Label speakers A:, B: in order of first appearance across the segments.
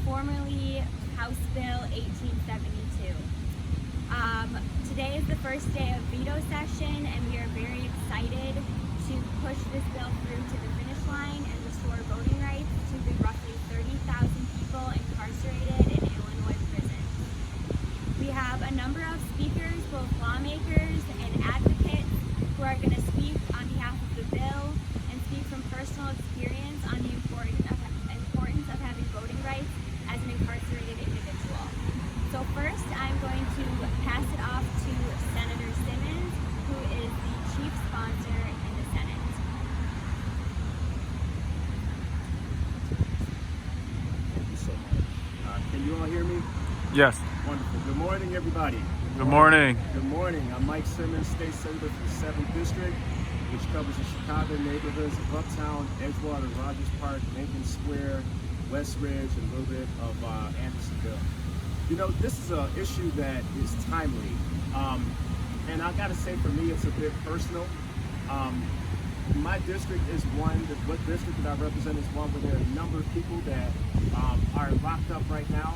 A: formerly House Bill 1872. Today is the first day of veto session, and we are very excited to push this bill through to the finish line and restore voting rights to the roughly 30,000 people incarcerated in Illinois prisons. We have a number of speakers, both lawmakers and advocates, who are going to speak on behalf of the bill and speak from personal experience on the importance of having voting rights as an incarcerated individual. So first, I'm going to pass it off to Senator Simmons, who is the chief sponsor in the Senate.
B: Thank you so much. Can you all hear me?
C: Yes.
B: Wonderful. Good morning, everybody.
C: Good morning.
B: Good morning. I'm Mike Simmons, State Senator for the 7th District, which covers the Chicago neighborhoods of Uptown, Edgewater, Rogers Park, Lincoln Square, West Ridge, and a little bit of Andersonville. You know, this is an issue that is timely. And I gotta say, for me, it's a bit personal. My district is one, what district that I represent is one where there are a number of people that are locked up right now.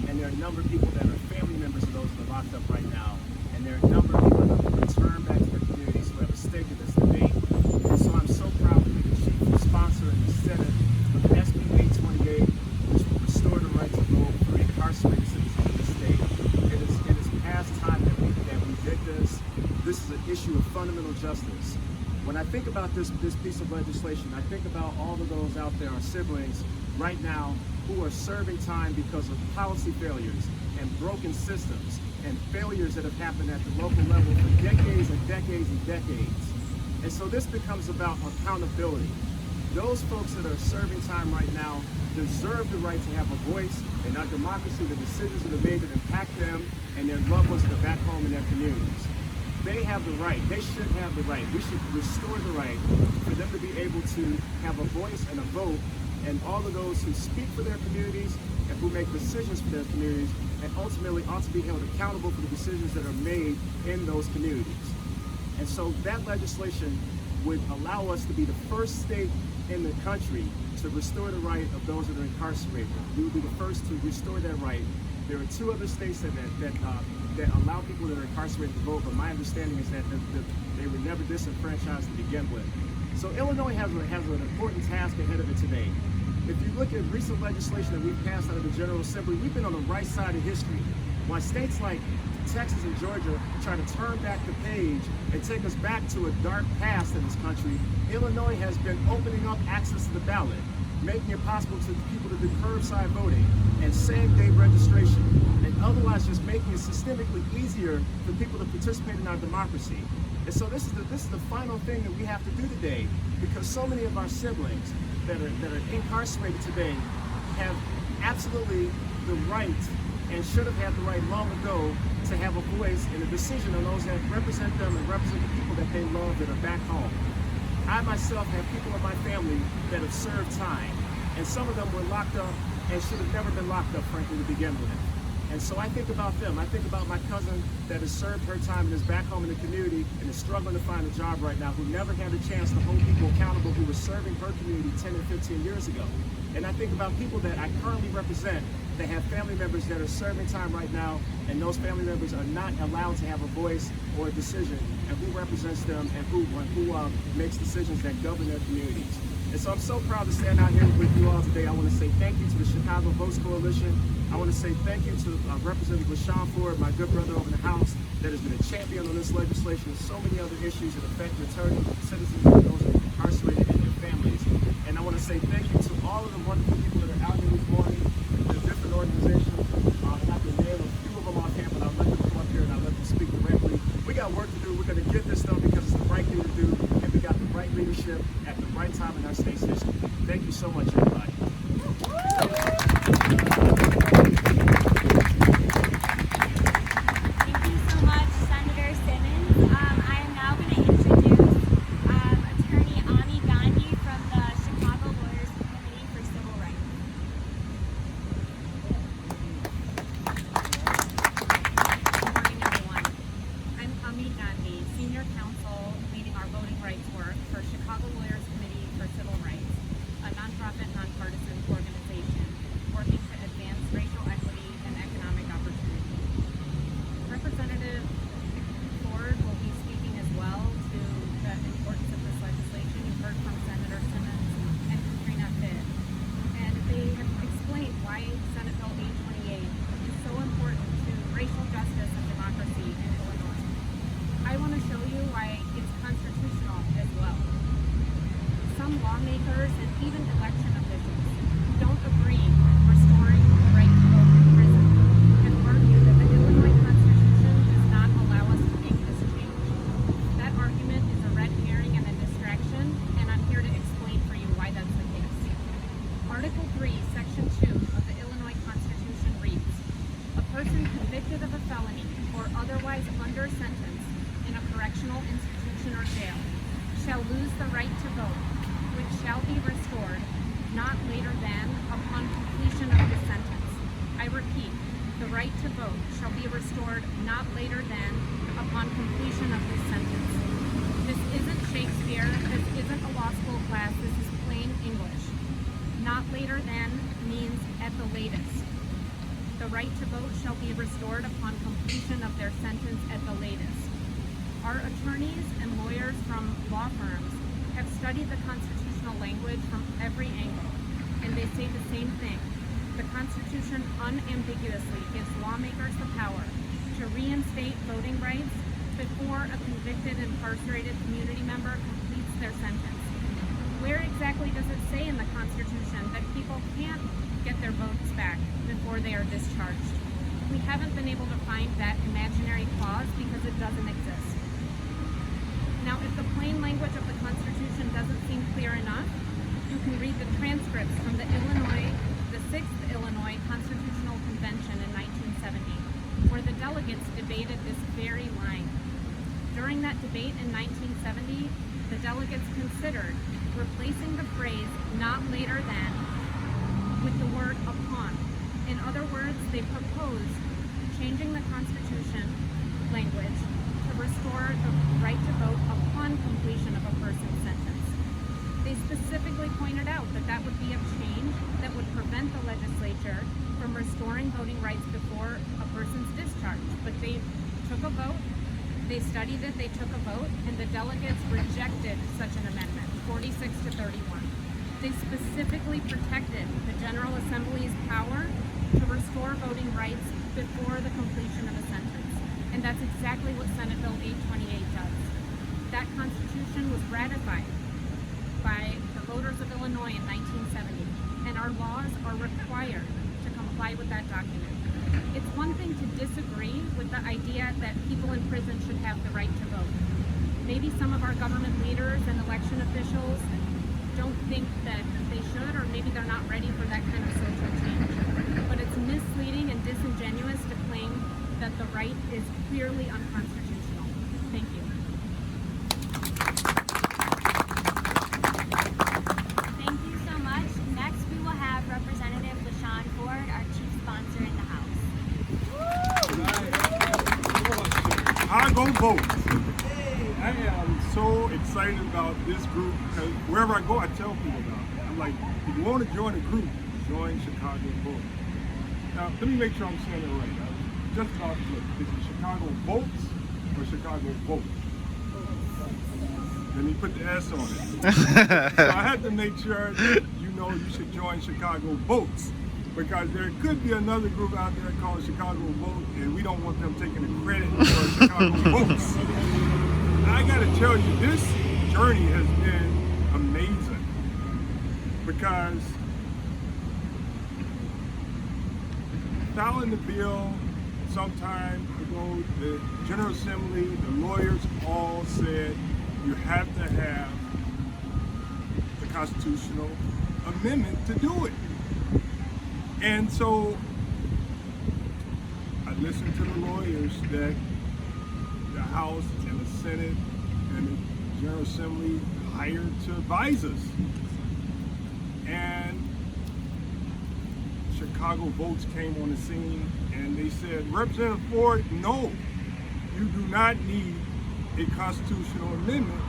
B: And there are a number of people that are family members of those that are locked up right now. And there are a number of people that will return back to their communities who have a stake in this debate. And so I'm so proud to be the chief sponsor in the Senate of SB 828, which will restore the right to vote for incarcerated citizens of the state. It is past time that we did this. This is an issue of fundamental justice. When I think about this piece of legislation, I think about all of those out there, our siblings, right now, who are serving time because of policy failures and broken systems and failures that have happened at the local level for decades and decades and decades. And so this becomes about accountability. Those folks that are serving time right now deserve the right to have a voice in our democracy, the decisions that are made that impact them and their loved ones that are back home in their communities. They have the right, they should have the right. We should restore the right for them to be able to have a voice and a vote, and all of those who speak for their communities and who make decisions for their communities, and ultimately ought to be held accountable for the decisions that are made in those communities. And so that legislation would allow us to be the first state in the country to restore the right of those that are incarcerated. We would be the first to restore that right. There are 2 other states that allow people that are incarcerated to vote, but my understanding is that they were never disenfranchised to begin with. So Illinois has an important task ahead of it today. If you look at recent legislation that we've passed out of the General Assembly, we've been on the right side of history. While states like Texas and Georgia try to turn back the page and take us back to a dark past in this country, Illinois has been opening up access to the ballot, making it possible to people to do curbside voting and same-day registration, and otherwise just making it systemically easier for people to participate in our democracy. And so this is the final thing that we have to do today, because so many of our siblings that are incarcerated today have absolutely the right and should have had the right long ago to have a voice in a decision on those that represent them and represent the people that they love that are back home. I myself have people in my family that have served time, and some of them were locked up and should have never been locked up, frankly, to begin with. And so I think about them. I think about my cousin that has served her time and is back home in the community and is struggling to find a job right now, who never had a chance to hold people accountable who were serving her community 10 and 15 years ago. And I think about people that I currently represent that have family members that are serving time right now, and those family members are not allowed to have a voice or a decision, and who represents them and who makes decisions that govern their communities. And so I'm so proud to stand out here with you all today. I want to say thank you to the Chicago Votes Coalition. I want to say thank you to Representative La Shawn Ford, my good brother over in the House, that has been a champion on this legislation and so many other issues that affect returning citizens and those that are incarcerated and their families. And I want to say thank you to all of the wonderful people that are out here this morning, the different organizations. I can name a few of them offhand, but I'll let them come up here and I'll let them speak directly. We got work to do. We're going to get this done because it's the right thing to do, and we got the right leadership at the right time in our state's history. Thank you so much, everybody.
A: Attorney Gandhi from the Chicago Lawyers Committee for Civil Rights. Thank you so much, Senator Simmons. I am now going to introduce Attorney Gandhi from the Chicago Lawyers Committee for Civil Rights. Thank you so much, Senator Simmons. I am now going to introduce Attorney Gandhi from the Chicago Lawyers Committee for Civil Rights.
C: Section 2 of the Illinois Constitution reads, "A person convicted of a felony or otherwise under sentence in a correctional institution or jail shall lose the right to vote, which shall be restored not later than upon completion of the sentence." I repeat, the right to vote shall be restored not later than upon completion of this sentence. This isn't Shakespeare, this isn't a law school class, this is plain English. Not later than means at the latest. The right to vote shall be restored upon completion of their sentence at the latest. Our attorneys and lawyers from law firms have studied the constitutional language from every angle, and they say the same thing. The Constitution unambiguously gives lawmakers the power to reinstate voting rights before a convicted incarcerated community member completes their sentence. Where exactly does it say in the Constitution that people can't get their votes back before they are discharged? We haven't been able to find that imaginary clause because it doesn't exist. Now, if the plain language of the Constitution doesn't seem clear enough, you can read the transcripts from the 6th Illinois Constitutional Convention in 1970, where the delegates debated this very line. During that debate in 1970, the delegates considered replacing the phrase "not later than" with the word "upon." In other words, they proposed changing the Constitution language to restore the right to vote upon completion of a person's sentence. They specifically pointed out that that would be a change that would prevent the legislature from restoring voting rights before a person's discharge. But they took a vote, they studied it, they took a vote, and the delegates rejected such an amendment, 46 to 31. They specifically protected the General Assembly's power to restore voting rights before the completion of a sentence. And that's exactly what Senate Bill 828 does. That Constitution was ratified by the voters of Illinois in 1970, and our laws are required to comply with that document. It's one thing to disagree with the idea that people in prison should have the right to vote. Maybe some of our government leaders and election officials don't think that they should, or maybe they're not ready for that kind of social change. But it's misleading and disingenuous to claim that the right is clearly unconstitutional. Thank you.
A: Thank you so much. Next, we will have Representative La Shawn Ford, our chief sponsor in the House.
D: I go vote. I am so excited about this group because wherever I go, I tell people about it. I'm like, if you want to join a group, join Chicago Vote. Now, let me make sure I'm saying it right. Just about to look. Is it Chicago Votes or Chicago Vote? Let me put the S on it. So I had to make sure that you know you should join Chicago Votes, because there could be another group out there called Chicago Vote, and we don't want them taking the credit for Chicago Votes. I gotta tell you, this journey has been amazing, because filing the bill some time ago, the General Assembly, the lawyers all said you have to have the constitutional amendment to do it. And so I listened to the lawyers that the House and the Senate and the General Assembly hired to advise us. And Chicago Votes came on the scene and they said, Representative Ford, no, you do not need a constitutional amendment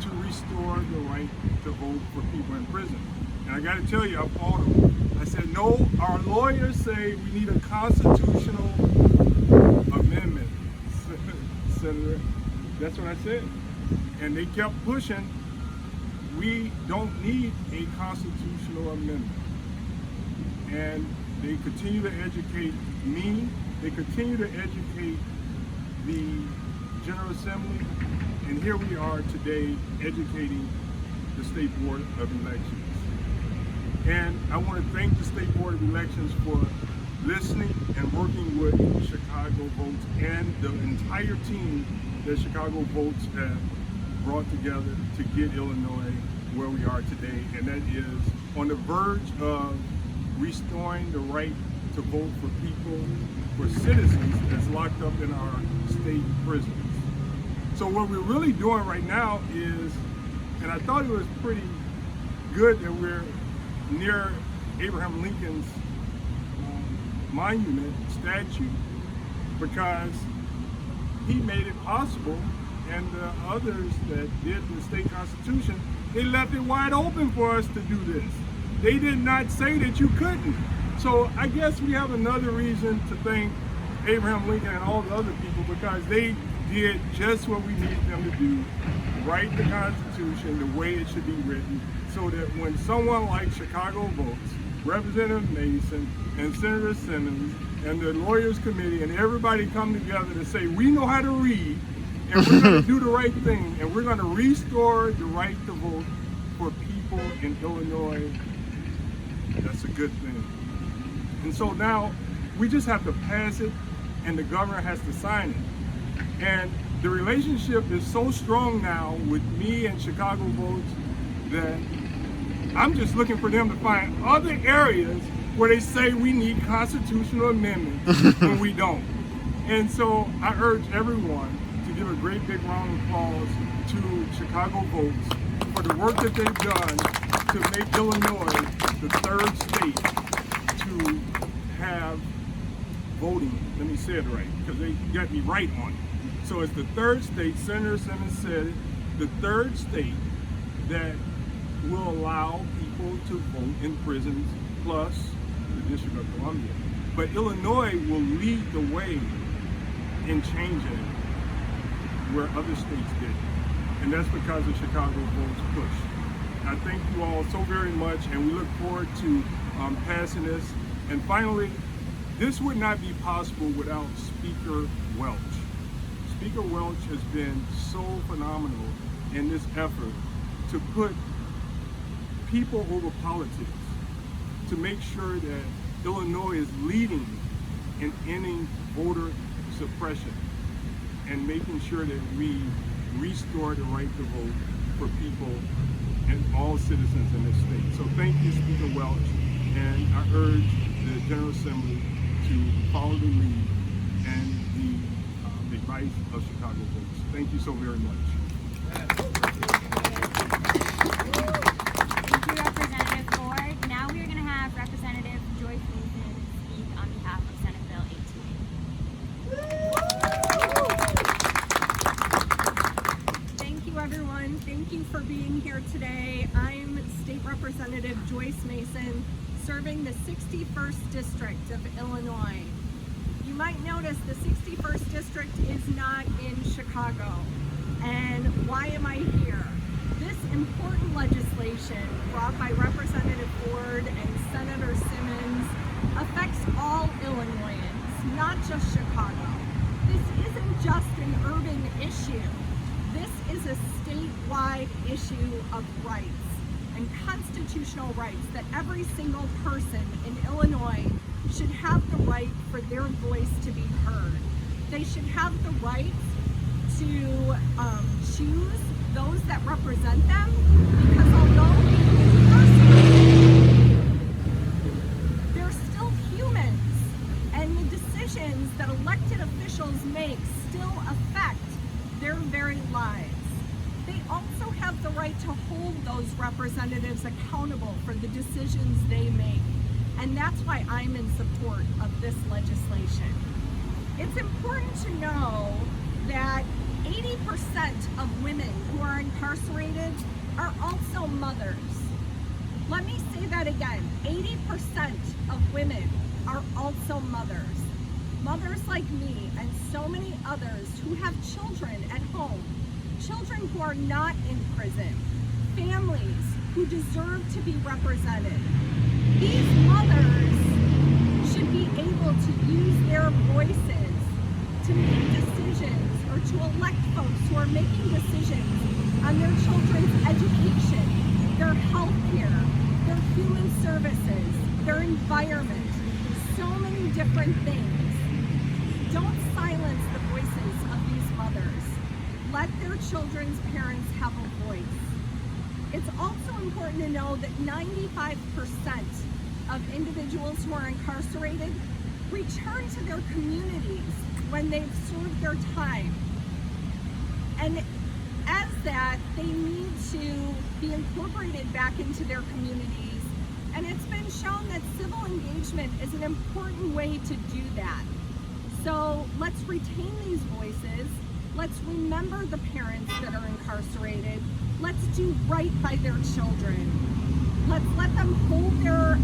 D: to restore the right to vote for people in prison. And I gotta tell you, I fought them. I said, no, our lawyers say we need a constitutional amendment, Senator. That's what I said. And they kept pushing, we don't need a constitutional amendment. And they continue to educate me, they continue to educate the General Assembly, and here we are today educating the State Board of Elections. And I want to thank the State Board of Elections for listening and working with Chicago Votes and the entire team that Chicago Votes have brought together to get Illinois where we are today, and that is on the verge of restoring the right to vote for people, for citizens that's locked up in our state prisons. So what we're really doing right now is, and I thought it was pretty good that we're near Abraham Lincoln's monument, statue, because he made it possible, and the others that did the state constitution, they left it wide open for us to do this. They did not say that you couldn't. So I guess we have another reason to thank Abraham Lincoln and all the other people, because they did just what we needed them to do, write the Constitution the way it should be written, so that when someone like Chicago votes, Representative Mason and Senator Simmons and the Lawyers Committee and everybody come together to say, we know how to read, and we're going to do the right thing, and we're going to restore the right to vote for people in Illinois. That's a good thing. And so now we just have to pass it, and the governor has to sign it. And the relationship is so strong now with me and Chicago votes that I'm just looking for them to find other areas where they say we need constitutional amendments when we don't. And so I urge everyone to give a great big round of applause to Chicago votes for the work that they've done to make Illinois the third state to have voting. Let me say it right, because they got me right on it. So it's the third state, Senator Simmons said, the third state that will allow people to vote in prisons, plus the District of Columbia. But Illinois will lead the way in changing where other states did. And that's because of Chicago votes push. I thank you all so very much, and we look forward to passing this. And finally, this would not be possible without Speaker Welch. Speaker Welch has been so phenomenal in this effort to put people over politics, to make sure that Illinois is leading in ending voter suppression and making sure that we restore the right to vote for people and all citizens in this state. So thank you, Speaker Welch, and I urge the General Assembly to follow the lead and the advice of Chicago votes. Thank you so very much.
A: Thank you, Representative Ford. Now we are going to have Representative Joyce Mason speak on behalf of Senate Bill 18.
E: Thank you, everyone. Thank you for being here today. I'm State Representative Joyce Mason, serving the 61st District of Illinois. You might notice the 61st District is not in Chicago. And why am I here? This important legislation brought by Representative Ford and Senator Simmons affects all Illinoisans, not just Chicago. This isn't just an urban issue. This is a statewide issue of rights and constitutional rights that every single person in Illinois should have the right for their voice to be heard. They should have the right to choose those that represent them, because although they're still humans, and the decisions that elected officials make still affect their very lives. They also have the right to hold those representatives accountable for the decisions they make. And that's why I'm in support of this legislation. It's important to know that 80% of women who are incarcerated are also mothers. Let me say that again. 80% of women are also mothers. Mothers like me and so many others who have children at home, children who are not in prison, families who deserve to be represented. These mothers should be able to use their voices to make decisions or to elect folks who are making decisions on their children's education, their health care, their human services, their environment, so many different things. Don't silence the voices of these mothers. Let their children's parents have a voice. It's also important to know that 95% of individuals who are incarcerated return to their communities when they've served their time. And as that, they need to be incorporated back into their communities. And it's been shown that civil engagement is an important way to do that. So let's retain these voices. Let's remember the parents that are incarcerated. Let's do right by their children. Let's let them hold their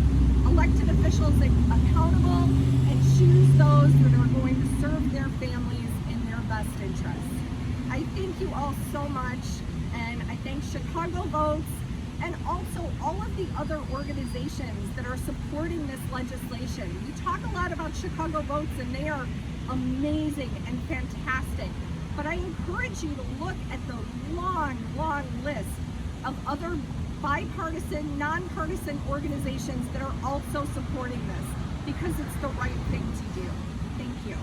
E: elected officials accountable and choose those that are going to serve their families in their best interests. I thank you all so much, and I thank Chicago Votes and also all of the other organizations that are supporting this legislation. We talk a lot about Chicago Votes, and they are amazing and fantastic. But I encourage you to look at the long, long list of other bipartisan, nonpartisan organizations that are also supporting this, because it's the right thing to do. Thank you.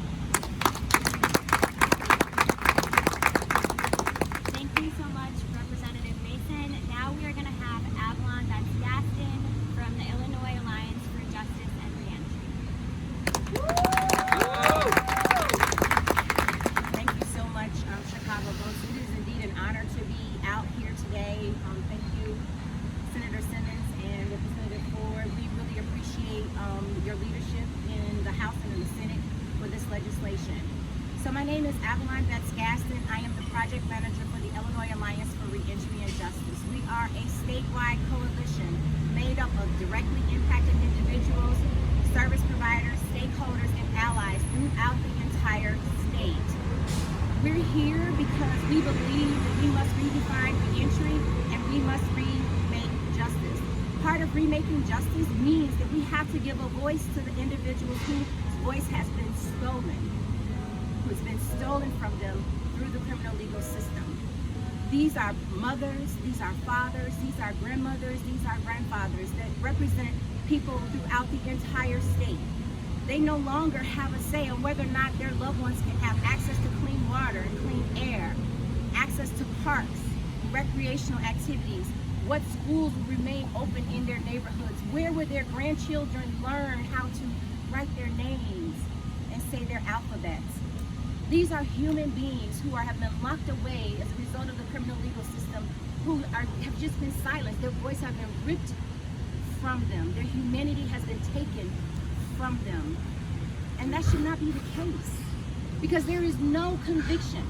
A: Thank you so much, Representative Mason. Now we are going to have Avalon Betts Gaston from the Illinois Alliance for Justice and Reentry.
F: Thank you so much, Chicago Votes. It is indeed an honor to be out here today. Thank you, Senator Simmons and Representative Ford. We really appreciate your leadership in the House and in the Senate for this legislation. So my name is Avalon Betts Gaston. I am the project manager for the Illinois Alliance for Reentry and Justice. We are a statewide coalition made up of directly impacted individuals, service providers, stakeholders, and allies throughout the entire state. We're here because we believe that we must redefine reentry and we must remake justice. Part of remaking justice means that we have to give a voice to the individuals whose voice has been stolen, who's been stolen from them through the criminal legal system. These are mothers, these are fathers, these are grandmothers, these are grandfathers that represent people throughout the entire state. They no longer have a say on whether or not their loved ones can have access to clean water and clean air, access to parks, recreational activities, what schools will remain open in their neighborhoods, where will their grandchildren learn how to write their names and say their alphabets. These are human beings who have been locked away as a result of the criminal legal system, who have just been silenced. Their voice has been ripped from them. Their humanity has been taken from them. And that should not be the case, because there is no conviction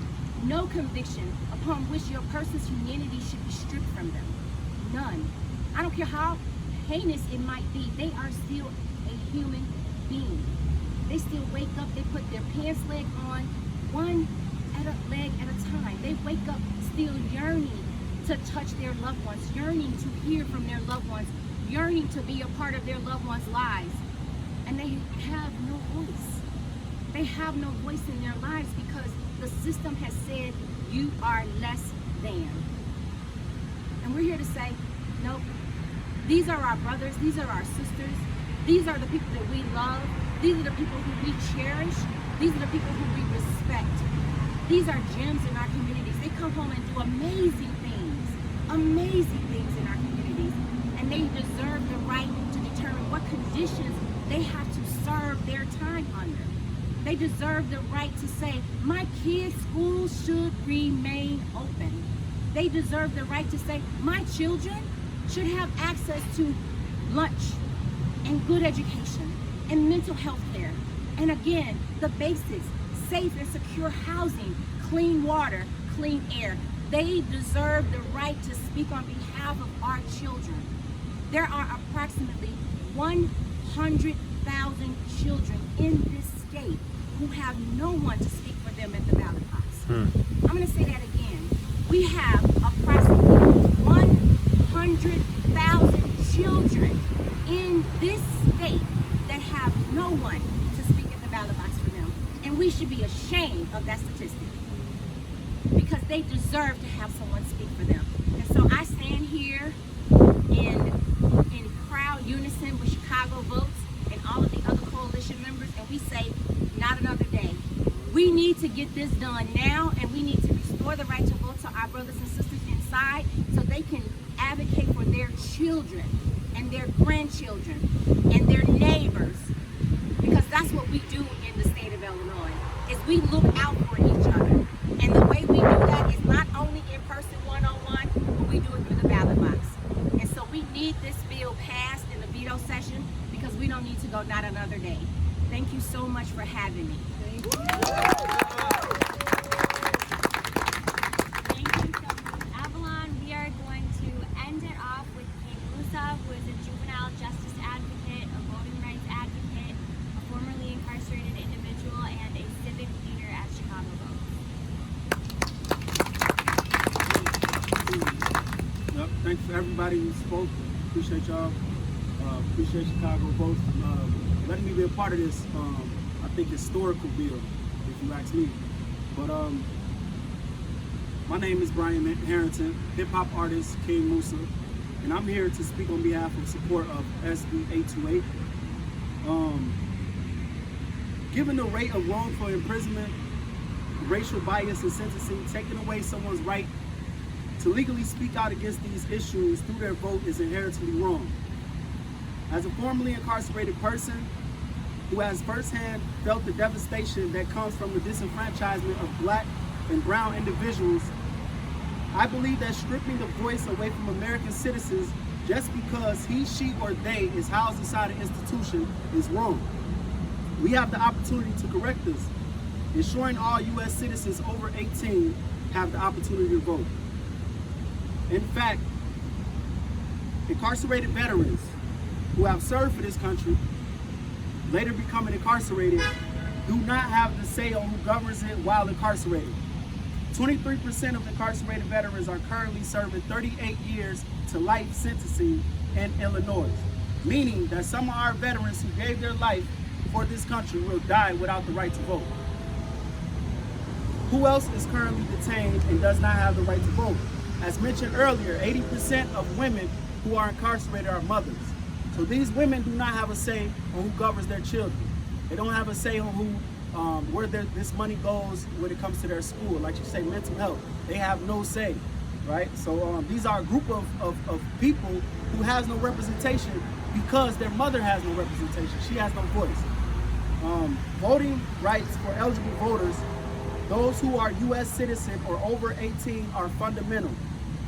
F: upon which your person's humanity should be stripped from them. None. I don't care how heinous it might be, they are still a human being. They still wake up, they put their pants leg on, one leg at a time. They wake up still yearning to touch their loved ones, yearning to hear from their loved ones, yearning to be a part of their loved ones' lives. And they have no voice. They have no voice in their lives because the system has said you are less than. And we're here to say, nope, these are our brothers, these are our sisters, these are the people that we love, these are the people who we cherish, these are the people who we respect. These are gems in our communities. They come home and do amazing things in our communities. And they deserve the right to determine what conditions they have to serve their time under. They deserve the right to say, my kids' school should remain open. They deserve the right to say, my children should have access to lunch and good education and mental health care. And again, the basics, safe and secure housing, clean water, clean air. They deserve the right to speak on behalf of our children. There are approximately 100,000 children in this state who have no one to speak for them at the ballot box. I'm going to say that again. We have approximately 100,000 children in this state that have no one to speak at the ballot box for them. And we should be ashamed of that statistic, because they deserve to have someone speak for them. And so I stand here in proud unison with Chicago Votes and all of the other coalition members, and we say, not another day. We need to get this done now, and we need to restore the right to vote to our brothers and sisters inside so they can advocate for their children and their grandchildren and their neighbors, because that's what we do in the state of Illinois, is we look out for each other. And the way we do that is not only in person one-on-one, but we do it through the ballot box. And so we need this bill passed in the veto session because we don't need to go not another day. Thank you so much for having me.
A: Thank you so much. Avalon, we are going to end it off with Musa, who is a juvenile justice advocate, a voting rights advocate, a formerly incarcerated individual, and a civic leader at Chicago Votes.
G: Yep, thanks to everybody who spoke. Appreciate y'all. Appreciate Chicago Votes letting me be a part of this, I think, historical bill, if you ask me. But my name is Brian Harrington, hip-hop artist, King Musa, and I'm here to speak on behalf of support of SB 828. Given the rate of wrongful imprisonment, racial bias in sentencing, taking away someone's right to legally speak out against these issues through their vote is inherently wrong. As a formerly incarcerated person who has firsthand felt the devastation that comes from the disenfranchisement of Black and brown individuals, I believe that stripping the voice away from American citizens just because he, she, or they is housed inside an institution is wrong. We have the opportunity to correct this, ensuring all U.S. citizens over 18 have the opportunity to vote. In fact, incarcerated veterans who have served for this country, later becoming incarcerated, do not have the say on who governs it while incarcerated. 23% of incarcerated veterans are currently serving 38 years to life sentencing in Illinois, meaning that some of our veterans who gave their life for this country will die without the right to vote. Who else is currently detained and does not have the right to vote? As mentioned earlier, 80% of women who are incarcerated are mothers. So these women do not have a say on who governs their children. They don't have a say on who, where this money goes when it comes to their school. Like you say, mental health. They have no say, right? So these are a group of people who has no representation because their mother has no representation. She has no voice. Voting rights for eligible voters, those who are U.S. citizen or over 18, are fundamental,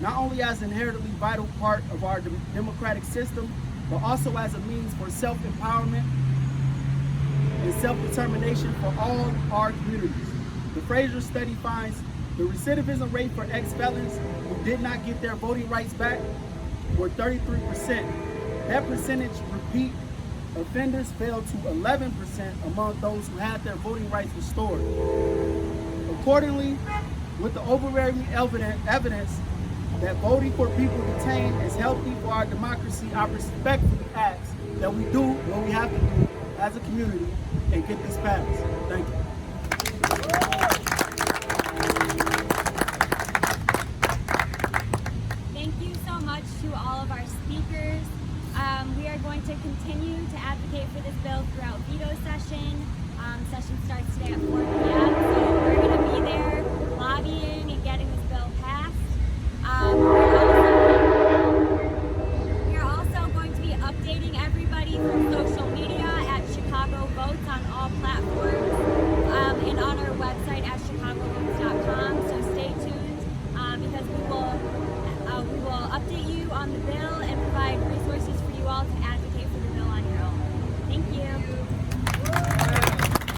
G: not only as an inherently vital part of our democratic system, but also as a means for self-empowerment and self-determination for all our communities. The Fraser study finds the recidivism rate for ex-felons who did not get their voting rights back were 33%. That percentage repeat offenders fell to 11% among those who had their voting rights restored. Accordingly, with the overwhelming evidence that voting for people detained is healthy for our democracy, I respectfully ask that we do what we have to do as a community and get this passed. Thank you.
A: Thank you so much to all of our speakers. We are going to continue to advocate for this bill throughout veto session. Session starts today at 4 p.m. So we're going to be there lobbying and getting this bill passed. We are also going to be updating everybody through social media at Chicago Votes on all platforms and on our website at chicagovotes.com. So stay tuned because we will update you on the bill and provide resources for you all to advocate for the bill on your own. Thank you.